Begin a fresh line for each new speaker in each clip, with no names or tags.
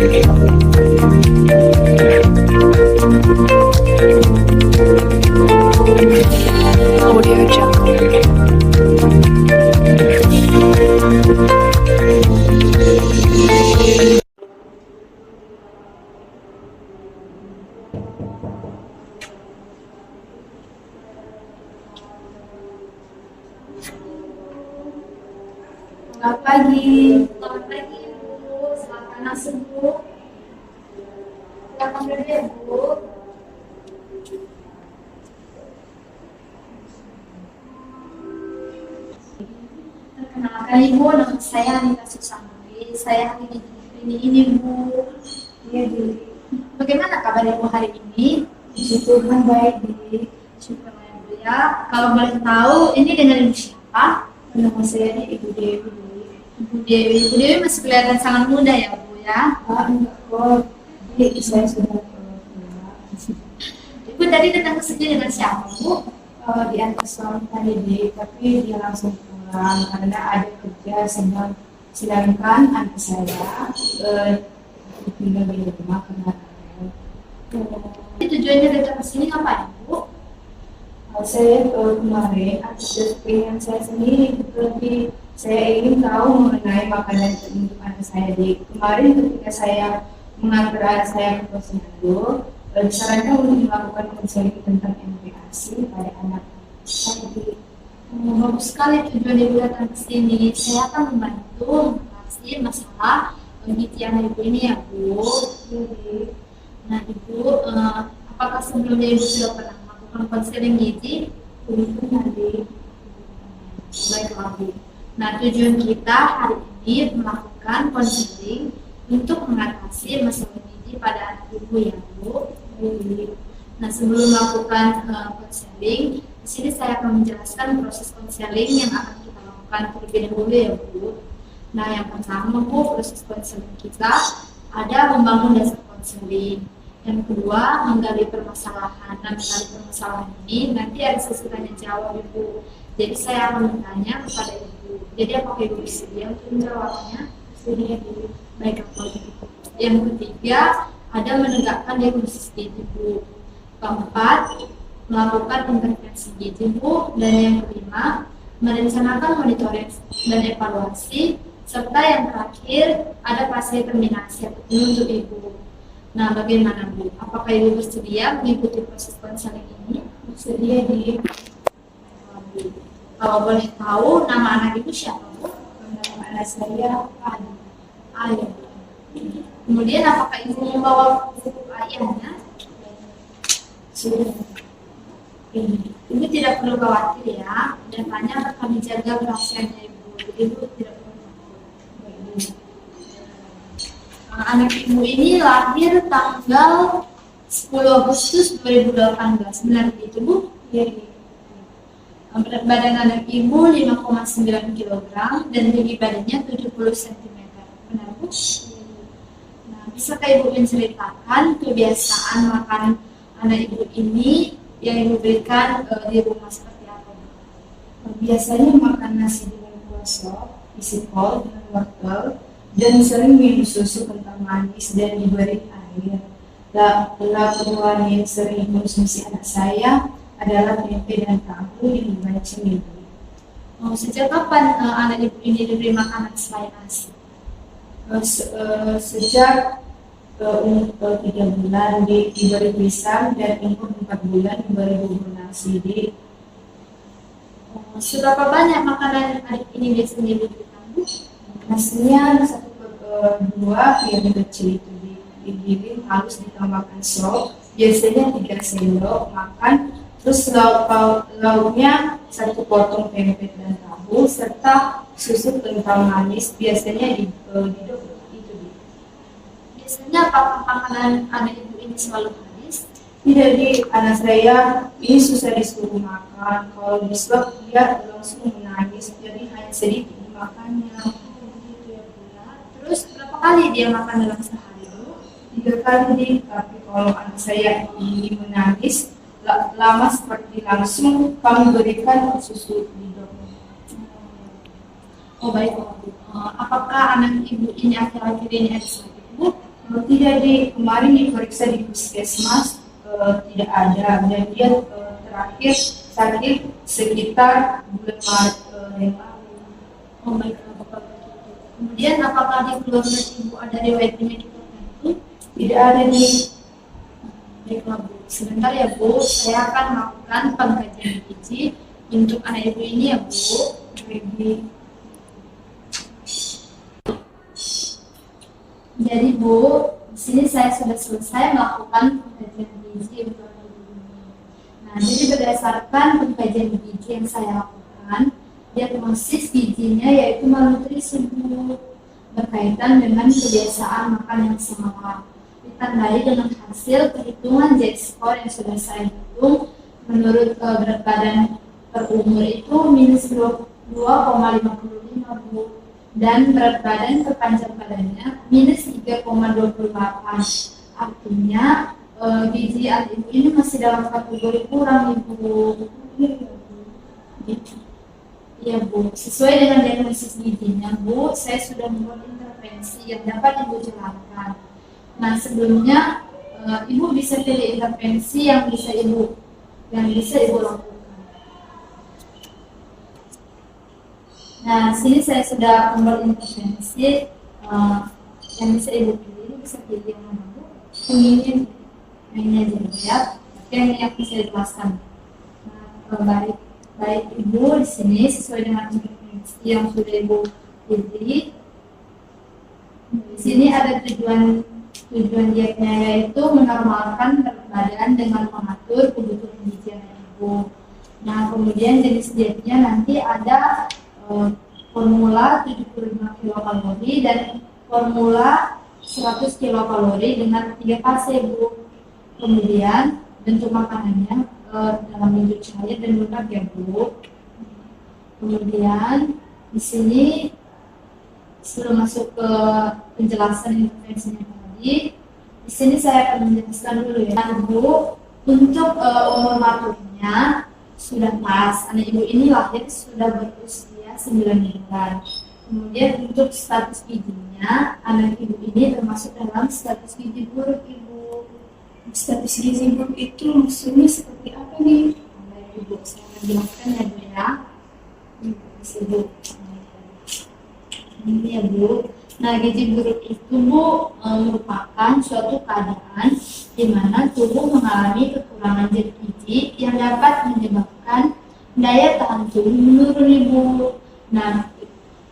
Audio Jungle.
Selamat pagi. Selamat pagi, Bu. Selamat anak subuh. Selamat dulu ya, Bu. Perkenalkan Ibu, nama saya Anita Susanti. Saya hari ini Bu. Iya, Bu. Bagaimana kabar Ibu hari ini? Puji Tuhan baik, Bu. Syukurlah ya, Bu ya. Kalau boleh tahu, ini dengan Ibu siapa? Nama saya Ibu Dewi. Ibu Dewi masih kelihatan sangat muda ya, Bu ya? Enggak kok. Jadi saya sudah tua. Ibu tadi datang ke sini dengan siapa, Bu? Diantar suami tadi, tapi dia langsung pulang karena ada kerja sedangkan anak saya tinggal di rumah karena tujuannya datang ke sini ngapain, Bu? Saya kemarin atas keinginan saya sendiri, lebih saya ingin tahu mengenai makanan untuk anak saya. Di kemarin ketika saya mengantar anak saya ke posyandu, disarankan untuk melakukan konseling tentang MPASI pada anak saya. Bagus sekali tujuan Ibu datang ke sini. Saya akan membantu mengatasi masalah penggizian Ibu ini ya, Bu. Nah, Ibu, apakah sebelumnya Ibu sudah pernah melakukan konseling gizi? Belum pernah, Bu. Baiklah, Bu. Nah, tujuan kita hari ini melakukan konseling untuk mengatasi masalah gizi pada anak Ibu ya, Bu. Nah, sebelum melakukan konseling, di sini saya akan menjelaskan proses konseling yang akan kita lakukan terlebih dahulu ya, Bu. Nah, yang pertama, Bu, proses konseling kita ada membangun dasar konseling. Yang kedua, menggali permasalahan. Nah, menggali permasalahan ini nanti ada sesi tanya jawab, Ibu. Jadi saya akan bertanya kepada Ibu. Jadi apakah Ibu bersedia untuk menjawabnya? Bersedia, Bu. Baik, kalau begitu. Yang ketiga, ada menegakkan diagnosis gizi, Bu. Keempat, melakukan intervensi gizi, Bu. Dan yang kelima, merencanakan monitoring dan evaluasi. Serta yang terakhir, ada fase terminasi atau untuk Ibu. Nah, bagaimana, Bu? Apakah Ibu bersedia mengikuti proses konseling ini? Bersedia, Bu. Kalau boleh tahu, nama anak Ibu siapa, Bu? Nama anak saya Adi. Ayah. Kemudian, apakah Ibu membawa buku ayahnya? Sudah. Ibu tidak perlu khawatir ya. Datanya akan kami jaga kerahasiaannya Ibu. Jadi Ibu tidak perlu khawatir. Anak Ibu ini lahir tanggal 10 Agustus 2018. Benar itu, Bu? Iya. Berat badan anak Ibu 5,9 kg dan tinggi badannya 70 cm. Benar, Bu? Nah, bisakah Ibu menceritakan kebiasaan makan anak Ibu ini yang Ibu berikan di rumah seperti apa, Bu? Biasanya makan nasi dengan kuah sop, isi kol dengan wortel, dan sering minum susu kental manis dan diberi air. Laporan yang sering konsumsi anak saya adalah tempe dan tahu yang dibaca Ibu. Sejak kapan anak Ibu ini diberi makanan selain nasi? Sejak umur 3 bulan diberi pisang dan umur 4 bulan diberi bubur nasi. Seberapa banyak makanan adik ini biasanya diberikan, Bu? Nasinya 1/2 piring kecil itu digiling halus ditambahkan sop, biasanya 3 sendok makan. Terus lauknya 1 potong tempe dan tahu serta susu kental manis, biasanya didok itu. Biasanya apakah makanan anak Ibu ini selalu habis? Tidak, anak saya ini susah disuruh makan. Kalau disuap dia langsung menangis, jadi hanya sedikit dimakannya. Terus berapa kali dia makan dalam sehari, Bu? 3 kali, tapi kalau anak saya ini menangis lama seperti langsung kami berikan susu hidung. Oh baik, Bu. Apakah anak Ibu ini akhir-akhir ini ada sakit, Bu? Tidak di kemarin diperiksa di puskesmas tidak ada dan dia terakhir sakit sekitar bulan Maret yang lalu.
Oh baik, apakah begitu? Kemudian apakah di keluarga ibu ada riwayat penyakit tertentu?
Tidak ada di
Baiklah Bu, sebentar ya Bu, saya akan melakukan pengkajian gizi untuk anak ibu ini ya Bu.
baby.
Jadi Bu, di sini saya sudah selesai melakukan pengkajian gizi untuk anak ibu ini. Nah, jadi berdasarkan pengkajian gizi yang saya lakukan, diagnosis gizinya yaitu malnutrisi Bu, berkaitan dengan kebiasaan makan yang salah. Ditandai dengan hasil perhitungan Z-score yang sudah saya hitung menurut berat badan per umur itu minus 2,55 Bu, dan berat badan per panjang badannya minus 3,28. Artinya gizi anak ibu ini masih dalam kategori kurang Ibu. Gitu. Iya Bu, sesuai dengan diagnosis gizinya Bu, saya sudah membuat intervensi yang dapat Ibu jalankan. Nah sebelumnya Ibu bisa pilih intervensi yang bisa Ibu lakukan. Nah sini saya sudah membuat intervensi yang bisa Ibu pilih. Ibu bisa pilih yang mana Bu? Ini aja ya. Tapi yang ini aku saya jelaskan. Nah, baik Ibu di sini sesuai dengan intervensi yang sudah Ibu pilih. Di sini ada tujuan dietnya yaitu menormalkan berat badan dengan mengatur kebutuhan gizi anak ibu. Nah kemudian jenis dietnya nanti ada formula 75 kilokalori dan formula 100 kilokalori dengan 3 fase Bu. Kemudian bentuk makanannya dalam bentuk cair dan lunak ya Bu. Kemudian di sini sebelum masuk ke penjelasan intervensinya tadi, di sini saya akan menjelaskan dulu ya. Nah, Bu, untuk umur maturnya sudah pas. Anak ibu ini lahir sudah berusia 9 bulan. Kemudian untuk status gizinya, anak ibu ini termasuk dalam status gizi buruk Ibu.
Status gizi buruk itu maksudnya seperti apa nih?
Baik Ibu, saya akan jelaskan ya Bu ya. Bu. Ini ya Bu. Nah, gizi buruk itu Bu merupakan suatu keadaan di mana tubuh mengalami kekurangan zat gizi yang dapat menyebabkan daya tahan tubuh menurun Ibu. Nah,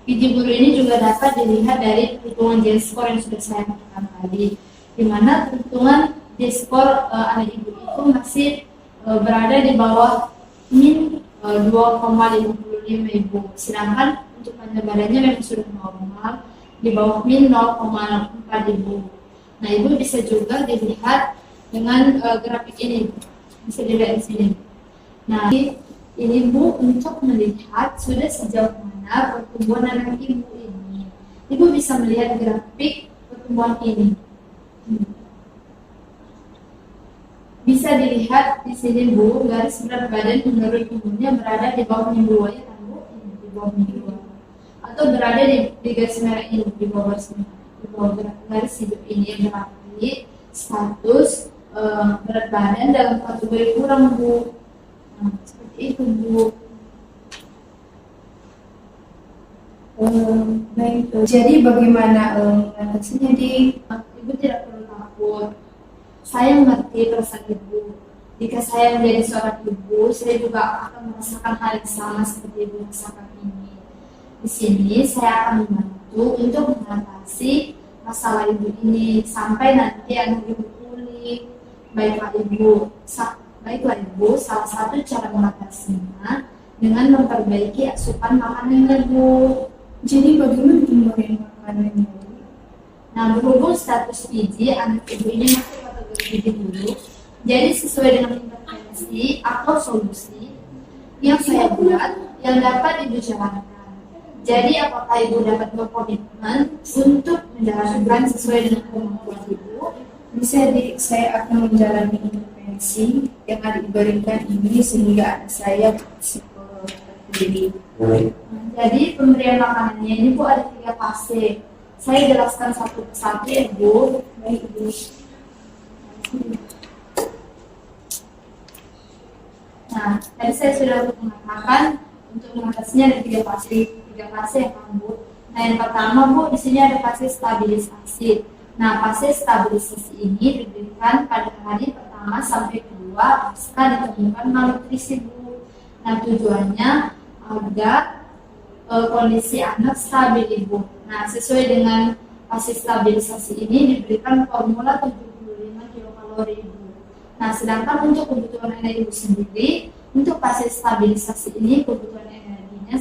gizi buruk ini juga dapat dilihat dari perhitungan Z-score yang sudah saya katakan tadi, di mana perhitungan Z-score anak ibu itu masih berada di bawah min 2,55 Ibu. Sedangkan untuk panjang badannya memang sudah normal di bawah min 0,4 Ibu. Nah Ibu bisa juga dilihat dengan grafik ini, bisa dilihat di sini. Nah ini Bu untuk melihat sudah sejauh mana pertumbuhan anak ibu ini. Ibu bisa melihat grafik pertumbuhan ini. Bisa dilihat di sini Bu, garis berat badan menurut umurnya berada di bawah min 2 ya kan Bu? Di bawah min 2. Atau berada di garis merah ini, di bawah garis hidup ini yang berarti status berat badan dalam kategori kurang Bu. Nah, seperti itu Bu.
Baik, jadi bagaimana mengatasinya di?
Ibu tidak perlu takut. Saya mengerti perasaan Ibu. Jika saya menjadi seorang ibu, saya juga akan merasakan hal yang sama seperti Ibu rasakan ini. Di sini saya akan membantu untuk mengatasi masalah Ibu ini sampai nanti anak Ibu pulih. Baiklah Ibu, salah satu cara mengatasinya dengan memperbaiki asupan makanannya Bu.
Jadi bagaimana pemberian makanannya?
Nah, berhubung status gizi anak ibu ini masih kategori gizi buruk, jadi sesuai dengan intervensi atau solusi yang saya buat yang dapat Ibu jalankan. Jadi apakah Ibu dapat berkomitmen untuk menjalankan sesuai dengan kemampuan Ibu?
Saya akan menjalani intervensi yang diberikan ini sehingga anak saya psikolog terpilih.
Jadi pemberian makanannya ini Bu ada 3 fase. Saya jelaskan satu persatu ya Bu.
Baik, Bu.
Nah, tadi saya sudah mengatakan untuk mengatasinya ada tiga fase ya kan Bu. Nah, yang pertama Bu, di sini ada fase stabilisasi. Nah, fase stabilisasi ini diberikan pada hari pertama sampai kedua pasca ditemukan malnutrisi Bu. Nah, tujuannya agar kondisi anak stabil Bu. Nah, sesuai dengan fase stabilisasi ini diberikan formula 75 kilokalori Bu. Nah, sedangkan untuk kebutuhan energi sendiri, untuk fase stabilisasi ini kebutuhan energinya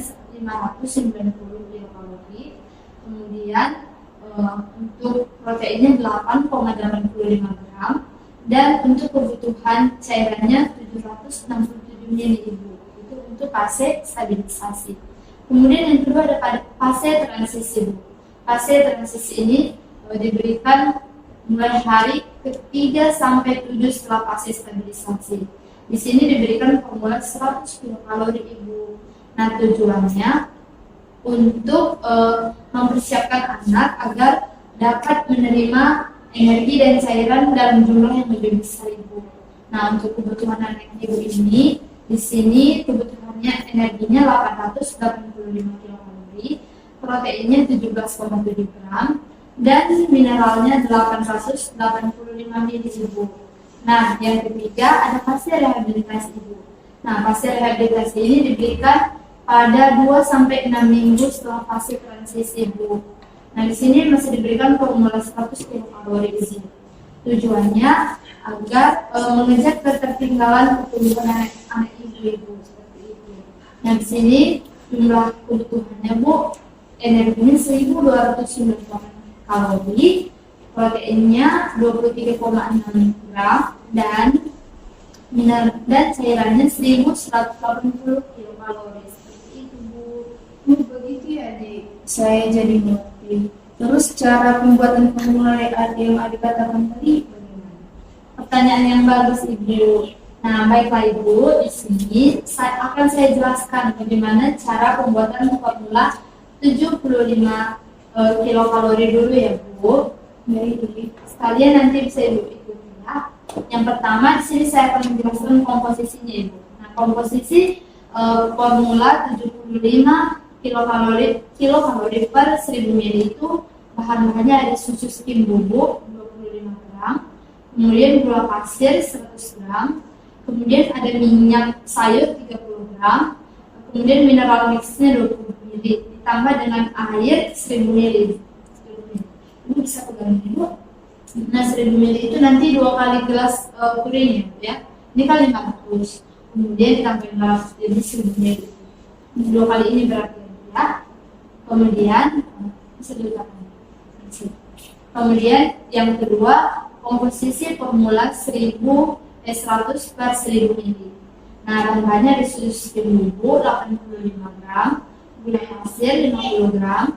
590 kilokalori. Kemudian untuk proteinnya 8,85 gram dan untuk kebutuhan cairannya 767 ml itu untuk fase stabilisasi. Kemudian yang kedua ada pada fase transisi. Fase transisi ini diberikan mulai hari ketiga sampai 7 setelah fase stabilisasi. Di sini diberikan formula 100 kilokalori Ibu. Nah, tujuannya untuk mempersiapkan anak agar dapat menerima energi dan cairan dalam jumlah yang lebih besar Ibu. Nah, untuk kebutuhan anak Ibu ini, di sini kebutuhannya energinya 885 kilokalori, proteinnya 17,7 gram, dan mineralnya 885 ml Ibu. Nah, yang ketiga ada fase rehabilitasi Ibu. Nah, fase rehabilitasi ini diberikan pada 2-6 minggu setelah fase transisi Ibu. Nah, di sini masih diberikan formula 100 kilokalori di sini. Tujuannya agar mengejar ketertinggalan pertumbuhan anak Ibu seperti itu. Nah, di sini jumlah kebutuhannya Bu, energinya 1298 kalori, proteinnya 23,6 gram dan cairannya 1180 kilokalori. Seperti itu Bu.
Bu, begitu ya Adik. Saya jadi mengerti. Terus cara pembuatan formula yang Adik katakan tadi bagaimana?
Pertanyaan yang bagus Ibu. Nah, baiklah Ibu, di sini saya jelaskan bagaimana cara pembuatan formula 75 kilokalori dulu ya Bu.
Baik,
Sekalian nanti bisa Ibu ikuti ya. Yang pertama di sini saya akan menjelaskan komposisinya Ibu. Nah, komposisi formula 75 kilokalori per 1000 ml itu bahan-bahannya ada susu skim bubuk 25 gram, kemudian gula pasir 100 gram, kemudian ada minyak sayur 30 gram, kemudian mineral mixnya 20 ml, ditambah dengan air 1000 ml. Ini bisa pegang Ibu. Nah, 1000 ml itu nanti 2 kali gelas puringnya ya. Ini kali 500. Kemudian ditambah 500 jadi 1000 ml. 2 kali ini berarti ya. Kemudian bisa diletakkan. Kemudian yang kedua, komposisi formula 100 per 1000 ml. Nah, bahan-bahannya ada susu skim bubuk 85 gram, gula pasir 50 gram,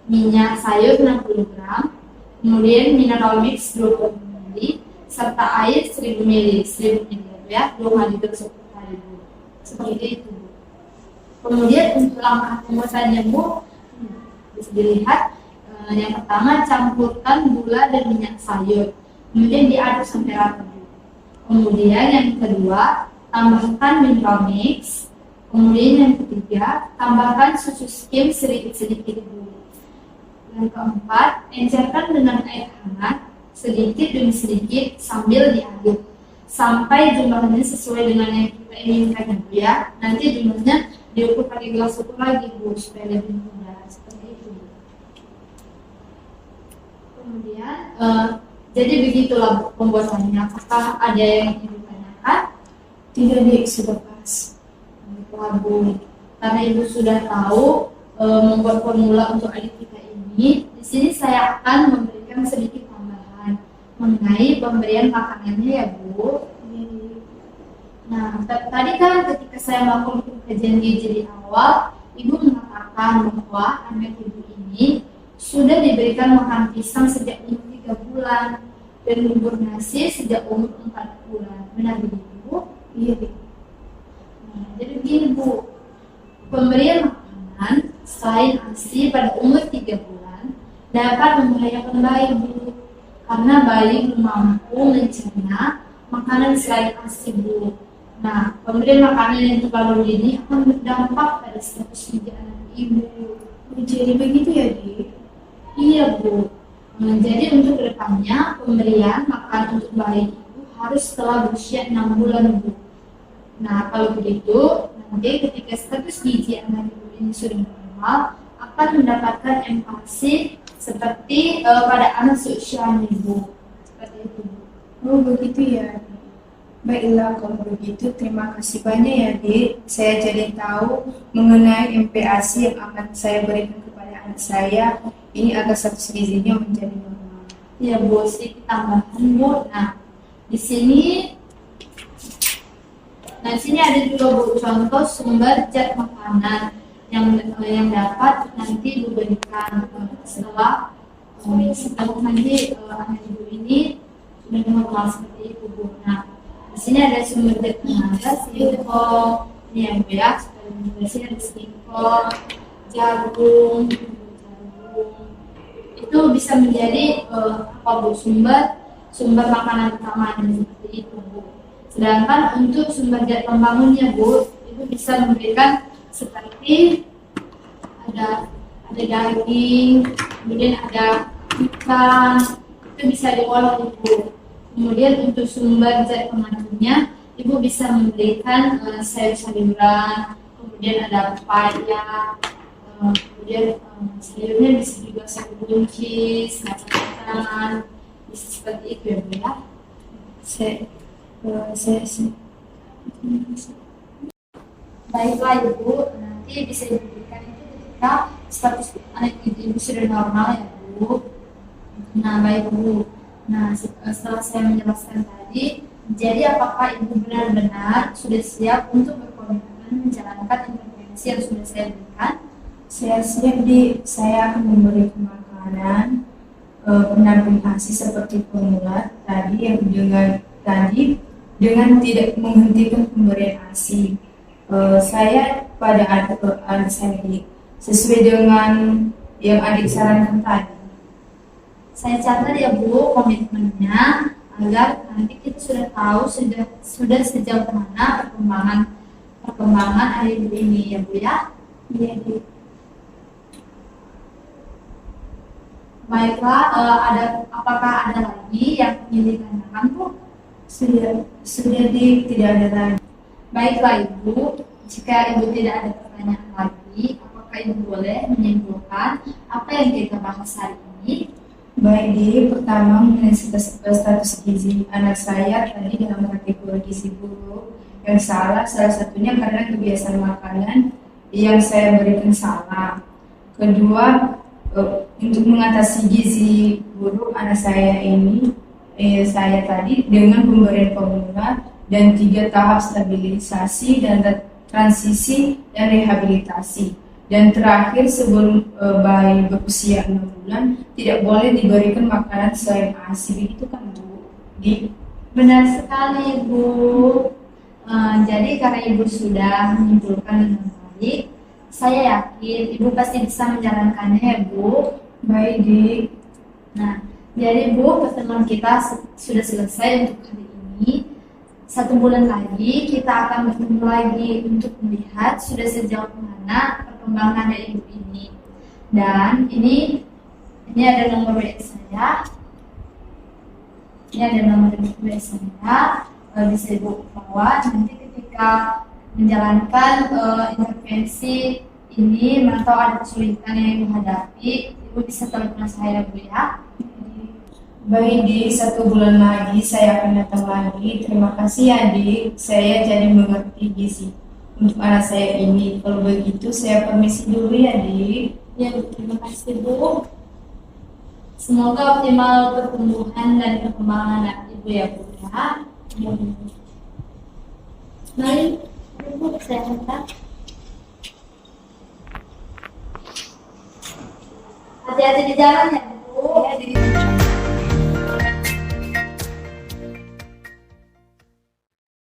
minyak sayur 60 gram, kemudian mineral mix 20 ml, serta air 1000 ml, 1000 ml ya, 2 kali tersebut hari Bu. Seperti itu. Kemudian untuk langkah pembuatannya Bu, bisa dilihat. Yang pertama, campurkan gula dan minyak sayur, kemudian diaduk sampai rata. Kemudian yang kedua, tambahkan mineral mix. Kemudian yang ketiga, tambahkan susu skim sedikit-sedikit dulu. Yang keempat, encerkan dengan air hangat sedikit demi sedikit sambil diaduk sampai jumlahnya sesuai dengan yang kita inginkan ya. Nanti jumlahnya diukur pakai gelas ukur lagi Bu supaya lebih mudah seperti itu. Kemudian jadi begitulah pembuatannya. Apakah ada yang ingin ditanyakan?
Tidak Dik, sudah pas.
Bu, karena Ibu sudah tahu membuat formula untuk adik kita ini, di sini saya akan memberikan sedikit tambahan mengenai pemberian makanannya ya Bu. Nah, tadi kan ketika saya melakukan kajian gizi di awal, Ibu mengatakan bahwa anak Ibu ini sudah diberikan makan pisang sejak umur 3 bulan dan bubur nasi sejak umur 4 bulan. Benar begitu Bu?
Iya Dik.
Nah, jadi begini Bu, pemberian makanan selain ASI pada umur 3 bulan dapat membahayakan bayi, Bu. Karena bayi belum mampu mencerna makanan selain ASI, Bu. Nah, pemberian makanan yang terlalu dini akan berdampak pada status gizi anak ibu.
Jadi begitu ya, Dik?
Iya, Bu. Jadi untuk kedepannya pemberian makan untuk bayi itu harus setelah berusia 6 bulan, Bu. Nah, kalau begitu nanti ketika status gizi anak ibu ini sudah normal akan mendapatkan empati seperti pada anak seusianya, Bu. Seperti itu, Bu.
Oh, begitu ya, Dik. Baiklah, kalau begitu terima kasih banyak ya, Dik. Saya jadi tahu mengenai MPASI yang akan saya berikan kepada anak saya. Ini agar status gizinya menjadi normal.
Ya, Bu, sedikit tambahan, Bu. Nah, di sini ada juga, Bu, contoh sumber zat makanan yang dapat nanti diberikan setelah nanti anak ibu ini sudah normal seperti itu, Bu. Nah, di sini ada sumber zat tenaga, singkong, ini yang ya, di sini ada singkong, jagung, itu bisa menjadi sumber makanan utama seperti itu, Bu. Sedangkan untuk sumber zat pembangunnya, Bu, itu bisa memberikan seperti ada daging, kemudian ada ikan, itu bisa diolah, Bu. Kemudian untuk sumber zat pengandungnya, Ibu bisa memberikan sayur-sayuran, kemudian ada pepaya, kemudian sayurnya bisa juga sayur buncis, kacang-kacangan, bisa seperti itu ya, Bu ya. Baiklah, Ibu, nanti bisa diberikan itu ketika status anak ibu sudah normal ya, Bu. Nah, baik, Bu. Nah, setelah saya menjelaskan tadi, jadi apakah Ibu benar-benar sudah siap untuk berkomitmen menjalankan intervensi yang sudah saya berikan?
Saya siap, Dik. Saya akan memberi makanan pendamping ASI seperti formula tadi dengan tidak menghentikan pemberian ASI. Saya pada adik saya, Dik, sesuai dengan yang adik sarankan tadi.
Saya catat ya, Bu, komitmennya agar nanti kita sudah tahu sudah sejauh mana perkembangan anak ibu ini ya, Bu ya.
Iya, Dik.
Baiklah, apakah ada lagi yang ingin ditanyakan, Bu?
Sudah, Dik, tidak ada lagi.
Baiklah, Ibu, jika Ibu tidak ada pertanyaan lagi, apakah Ibu boleh menyimpulkan apa yang kita bahas hari ini?
Baik, Dik. Pertama, mengenai status gizi anak saya tadi dalam kategori gizi buruk yang salah satunya karena kebiasaan makanan yang saya berikan salah. Kedua, untuk mengatasi gizi buruk anak saya ini, saya tadi dengan pemberian formula dan 3 tahap stabilisasi dan transisi dan rehabilitasi. Dan terakhir, sebelum bayi berusia 6 bulan tidak boleh diberikan makanan selain ASI. Begitu kan, Bu?
Benar sekali, Bu. Jadi karena Ibu sudah menyimpulkan dengan baik, saya yakin Ibu pasti bisa menjalankannya ya, Bu.
Baik, Dik.
Nah, jadi Bu, pertemuan kita sudah selesai untuk hari ini. 1 bulan lagi kita akan bertemu lagi untuk melihat sudah sejauh mana perkembangan dari Ibu ini. Dan ini ada nomor WA saya. Ini ada nomor WA saya. Bisa Ibu bawa nanti ketika menjalankan intervensi ini, atau ada kesulitan yang Ibu hadapi, Ibu bisa telepon saya, Bu ya.
Baik, Dik, 1 bulan lagi saya akan datang lagi. Terima kasih ya, Dik. Saya jadi mengerti gizi untuk anak saya ini. Kalau begitu saya permisi dulu ya, Dik.
Ya, terima kasih, Bu. Semoga optimal pertumbuhan dan perkembangan anak Ibu ya, Bu ya. Mari, Bu, saya hantar. Hati-hati di jalan ya, Bu.
Ya, Dik.